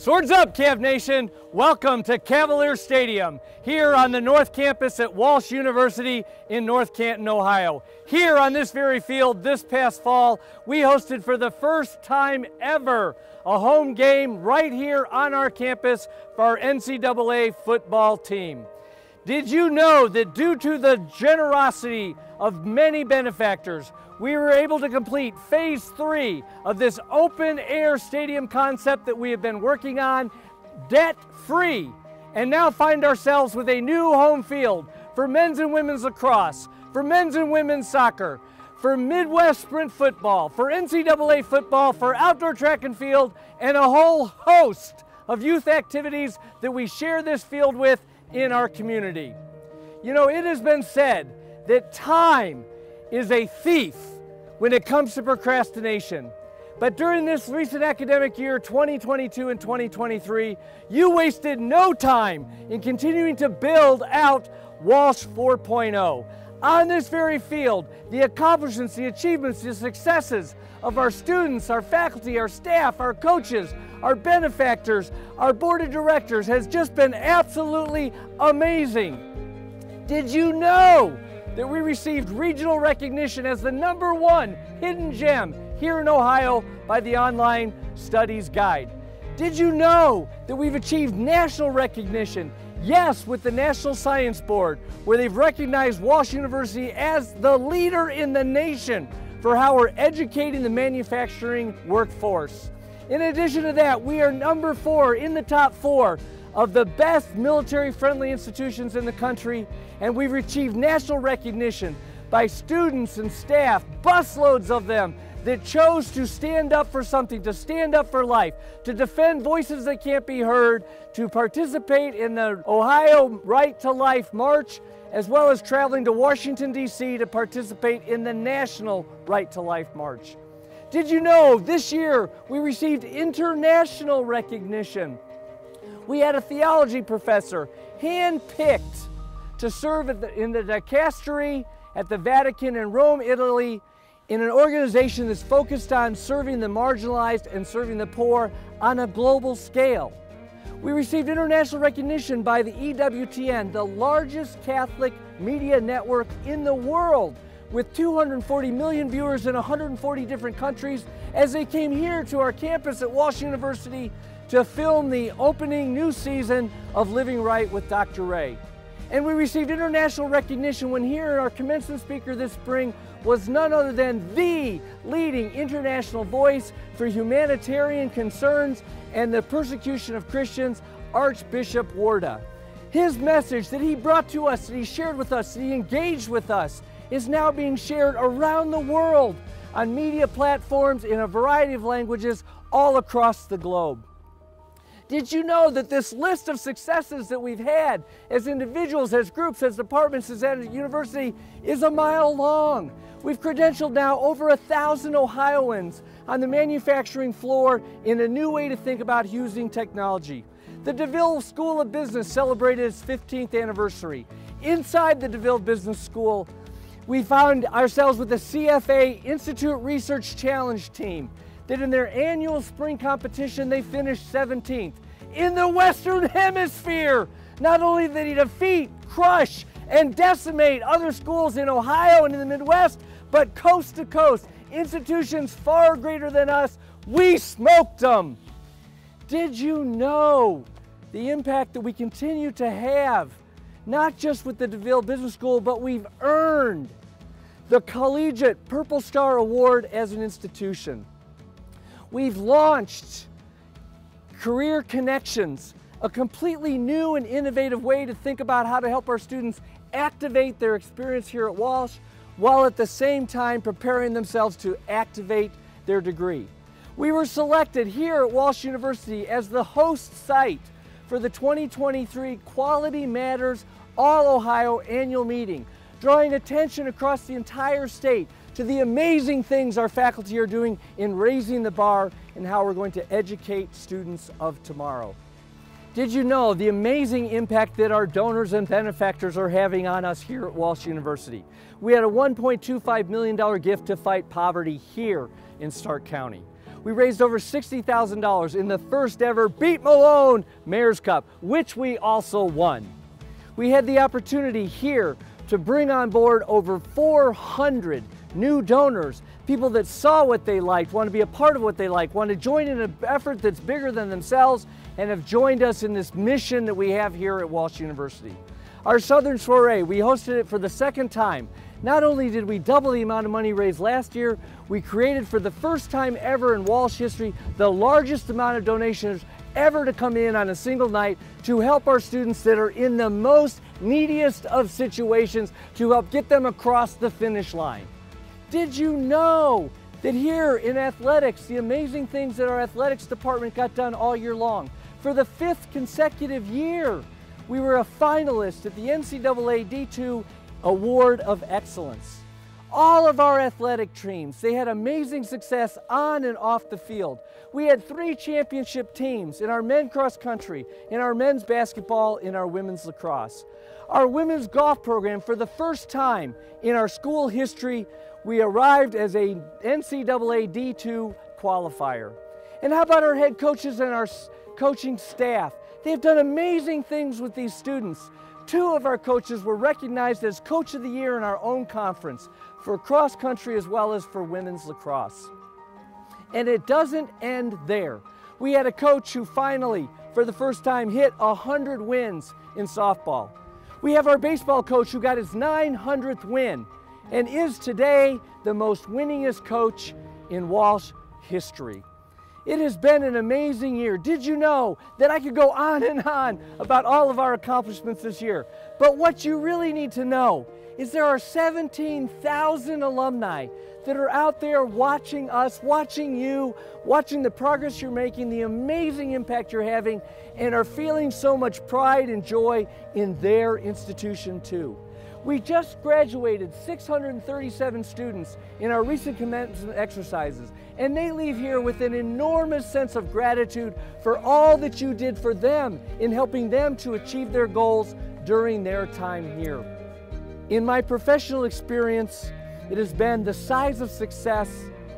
Swords up, Cav Nation! Welcome to Cavalier Stadium, here on the North Campus at Walsh University in North Canton, Ohio. Here on this very field this past fall, we hosted for the first time ever a home game right here on our campus for our NCAA football team. Did you know that due to the generosity of many benefactors, we were able to complete phase 3 of this open air stadium concept that we have been working on debt-free, and now find ourselves with a new home field for men's and women's lacrosse, for men's and women's soccer, for Midwest sprint football, for NCAA football, for outdoor track and field, and a whole host of youth activities that we share this field with in our community. You know, it has been said that time is a thief when it comes to procrastination. But during this recent academic year, 2022 and 2023, you wasted no time in continuing to build out Walsh 4.0. On this very field, the accomplishments, the achievements, the successes of our students, our faculty, our staff, our coaches, our benefactors, our board of directors has just been absolutely amazing. Did you know that we received regional recognition as the #1 hidden gem here in Ohio by the Online Studies Guide? Did you know that we've achieved national recognition? Yes, with the National Science Board, where they've recognized Walsh University as the leader in the nation for how we're educating the manufacturing workforce. In addition to that, we are #4 in the top 4 of the best military-friendly institutions in the country, and we've achieved national recognition by students and staff, busloads of them, that chose to stand up for something, to stand up for life, to defend voices that can't be heard, to participate in the Ohio Right to Life March, as well as traveling to Washington, D.C. to participate in the National Right to Life March. Did you know this year we received international recognition? We had a theology professor handpicked to serve in the dicastery at the Vatican in Rome, Italy, in an organization that's focused on serving the marginalized and serving the poor on a global scale. We received international recognition by the EWTN, the largest Catholic media network in the world, with 240 million viewers in 140 different countries, as they came here to our campus at Walsh University to film the opening new season of Living Right with Dr. Ray. And we received international recognition when here our commencement speaker this spring was none other than the leading international voice for humanitarian concerns and the persecution of Christians, Archbishop Warda. His message that he brought to us, that he shared with us, that he engaged with us, is now being shared around the world on media platforms in a variety of languages all across the globe. Did you know that this list of successes that we've had as individuals, as groups, as departments, as a university is a mile long? We've credentialed now over 1,000 Ohioans on the manufacturing floor in a new way to think about using technology. The DeVille School of Business celebrated its 15th anniversary. Inside the DeVille Business School, we found ourselves with the CFA Institute Research Challenge team that in their annual spring competition, they finished 17th. In the Western Hemisphere, not only did they defeat, crush, and decimate other schools in Ohio and in the Midwest, but coast to coast, institutions far greater than us, we smoked them. Did you know the impact that we continue to have, not just with the DeVille Business School, but we've earned the Collegiate Purple Star Award as an institution. We've launched Career Connections, a completely new and innovative way to think about how to help our students activate their experience here at Walsh, while at the same time preparing themselves to activate their degree. We were selected here at Walsh University as the host site for the 2023 Quality Matters All-Ohio Annual Meeting, drawing attention across the entire state to the amazing things our faculty are doing in raising the bar and how we're going to educate students of tomorrow. Did you know the amazing impact that our donors and benefactors are having on us here at Walsh University? We had a $1.25 million gift to fight poverty here in Stark County. We raised over $60,000 in the first ever Beat Malone Mayor's Cup, which we also won. We had the opportunity here to bring on board over 400 new donors, people that saw what they liked, want to be a part of what they like, want to join in an effort that's bigger than themselves, and have joined us in this mission that we have here at Walsh University. Our Southern Soiree, we hosted it for the second time. Not only did we double the amount of money raised last year, we created for the first time ever in Walsh history the largest amount of donations ever to come in on a single night to help our students that are in the most neediest of situations, to help get them across the finish line. Did you know that here in athletics, the amazing things that our athletics department got done all year long? For the 5th consecutive year, we were a finalist at the NCAA D2 Award of Excellence. All of our athletic teams, they had amazing success on and off the field. We had 3 championship teams in our men's cross country, in our men's basketball, in our women's lacrosse. Our women's golf program, for the first time in our school history, we arrived as a NCAA D2 qualifier. And how about our head coaches and our coaching staff? They've done amazing things with these students. 2 of our coaches were recognized as Coach of the Year in our own conference for cross country as well as for women's lacrosse. And it doesn't end there. We had a coach who finally, for the first time, hit 100 wins in softball. We have our baseball coach who got his 900th win and is today the most winningest coach in Walsh history. It has been an amazing year. Did you know that I could go on and on about all of our accomplishments this year? But what you really need to know is there are 17,000 alumni that are out there watching us, watching you, watching the progress you're making, the amazing impact you're having, and are feeling so much pride and joy in their institution too. We just graduated 637 students in our recent commencement exercises, and they leave here with an enormous sense of gratitude for all that you did for them in helping them to achieve their goals during their time here. In my professional experience, it has been the size of success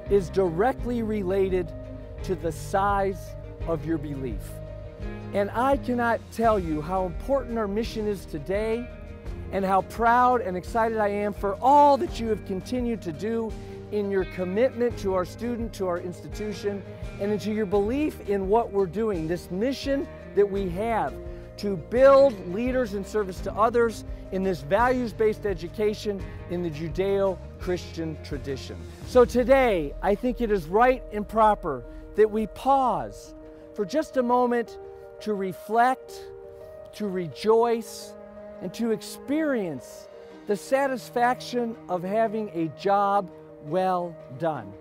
is directly related to the size of your belief. And I cannot tell you how important our mission is today, and how proud and excited I am for all that you have continued to do in your commitment to our student, to our institution, and into your belief in what we're doing, this mission that we have to build leaders in service to others in this values-based education in the Judeo-Christian tradition. So today, I think it is right and proper that we pause for just a moment to reflect, to rejoice, and to experience the satisfaction of having a job well done.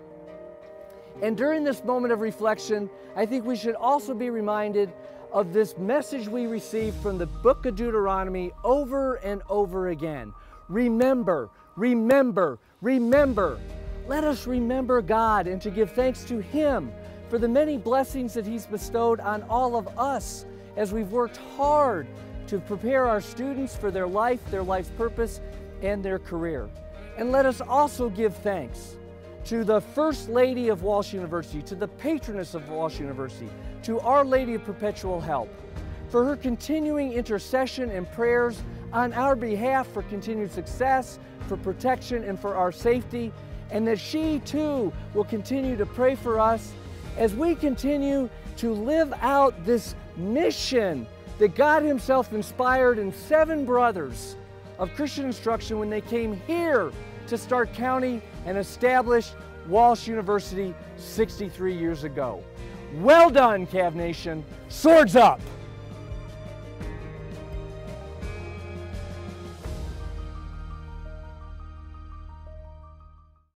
And during this moment of reflection, I think we should also be reminded of this message we received from the book of Deuteronomy over and over again. Remember, remember, remember. Let us remember God and to give thanks to Him for the many blessings that He's bestowed on all of us as we've worked hard to prepare our students for their life's purpose, and their career. And let us also give thanks to the First Lady of Walsh University, to the patroness of Walsh University, to Our Lady of Perpetual Help, for her continuing intercession and prayers on our behalf for continued success, for protection, and for our safety, and that she too will continue to pray for us as we continue to live out this mission that God Himself inspired in 7 brothers of Christian instruction when they came here to Stark County and established Walsh University 63 years ago. Well done, Cav Nation. Swords up!